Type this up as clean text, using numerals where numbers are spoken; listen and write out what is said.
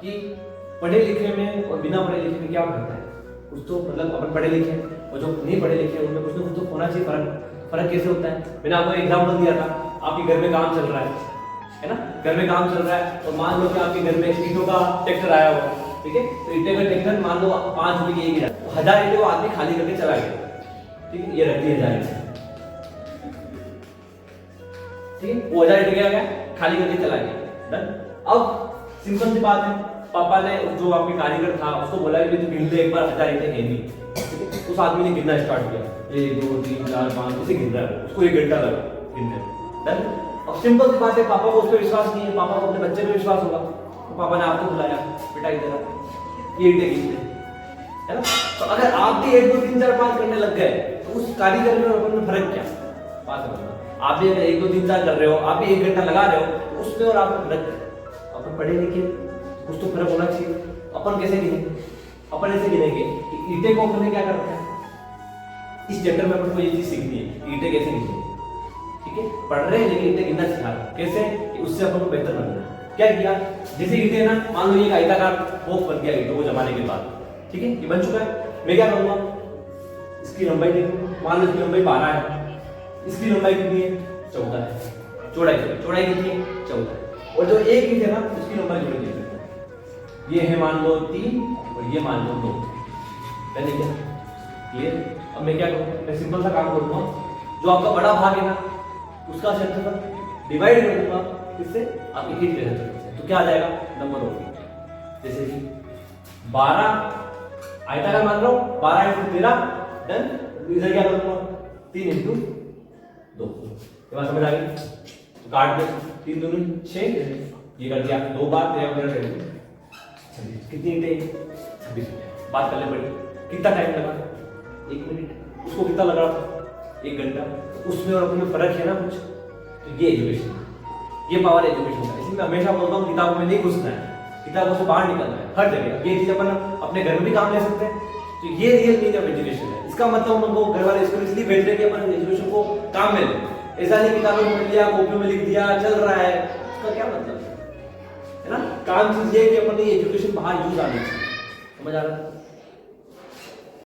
कि पढ़े लिखे में और बिना पढ़े लिखे में क्या फर्क है। कुछ तो मतलब अपन पढ़े लिखे और जो नहीं पढ़े लिखे उनमें कुछ ना कुछ तो होना चाहिए फर्क कैसे होता है। मैंने आपको एग्जाम्पल दिया था, आपके घर में काम चल रहा है ना, घर में काम चल रहा है और मान लो कि आपके घर में ईंटों का ट्रैक्टर आया हुआ, ठीक है, तो ईंटे का ट्रैक्टर मान लो 5 रुपए की एक ईंट, 1000 ईंटे वो आदमी खाली करके चला गया, ठीक है, ये रख दी 1000 ईंटे, ठीक है, वो 1000 ईंटे क्या गया खाली करके चला गया। डन। अब सिंपल सी बात है, पापा ने जो आपके कारीगर था उसको बोला कि तू गिन ले एक बार 1000 ईंटे है नहीं। उस आदमी ने गिनना स्टार्ट किया, 1 2 3 4 5 ऐसे गिन रहा है, उसको 1 घंटा लगा गिनने में। डन। अब सिंपल सी बात है, पापा को उस पर विश्वास नहीं है, पापा को अपने बच्चे पे विश्वास होगा, तो पापा ने आपको बुलाया, बेटा इधर आ, ये ईंटे गिन ले, है ना। तो अगर आप भी 1 2 3 4 5 करने लग गए तो उस कारीगर में और अपन में फर्क क्या बात समझना। आप भी अगर 1 2 3 4 कर रहे हो, आप भी 1 घंटा लगा रहे हो, तो उसमें और आप में फर्क। अपन पढ़े लिखे कुछ तो फर्क होना चाहिए। अपन कैसे गिनेंगे, अपन ऐसे गिनेंगे कि ईंटे को अपन ने क्या कर रखा है, इस चैप्टर में अपन को ये चीज सीखनी है, ईंटे कैसे गिनते, ठीक है, पढ़ रहे हैं लेकिन ईंटे गिनना सिखा रहे हैं, कैसे कि उससे अपन को बेहतर बनना है। क्या किया, जैसे ईंटे ना, मान लो ये आयताकार बॉक्स बन गया ईंटों को जमाने के बाद, ठीक है, ये बन चुका है। मैं क्या करूंगा, इसकी लंबाई देखूंगा, मान लो इसकी लंबाई 12 है, इसकी लंबाई कितनी है 14 है, चौड़ाई कितनी है 14 है, और जो एक ईंट है ना उसकी लंबाई जोड़ दीजिए, ये है मान लो 3 और ये मान लो 2, यानी क्या क्लियर। अब मैं क्या करूंगा, मैं सिंपल सा काम करूंगा, जो आपका बड़ा भाग है ना उसका क्षेत्रफल डिवाइड कर दूंगा किससे, आपकी ईंट के क्षेत्रफल से, तो क्या आ जाएगा नंबर ऑफ ईंट। जैसे कि 12 आयताकार मान लो 12 × 13, डन। इधर क्या करूंगा 3 × 2, ये बात समझ आ गई, तो काट दो, 3 दूनी 6, ये कर दिया 2 बार 13 13 26, कितनी ईंटें 26 ईंटें। बात करने पड़ी, कितना टाइम लगा 1 मिनट, उसको कितना लगा 1 घंटा, तो उसमें और अपने फर्क है ना कुछ। तो ये एजुकेशन, ये पावर एजुकेशन का, इसलिए मैं हमेशा बोलता हूँ किताबों में नहीं घुसना है, किताबों से बाहर निकलना है हर जगह। ये चीज अपन अपने घर में भी काम ले सकते हैं, तो ये रियल मीनिंग ऑफ एजुकेशन है। इसका मतलब हमको घर वाले स्कूल इसलिए भेज रहे हैं कि अपन एजुकेशन को काम में लें, ऐसा नहीं किताबों में लिख दिया, कॉपी में लिख दिया, चल रहा है, इसका क्या मतलब है ना। काम चीज ये है कि अपन एजुकेशन बाहर यूज आनी चाहिए, समझ आ रहा है।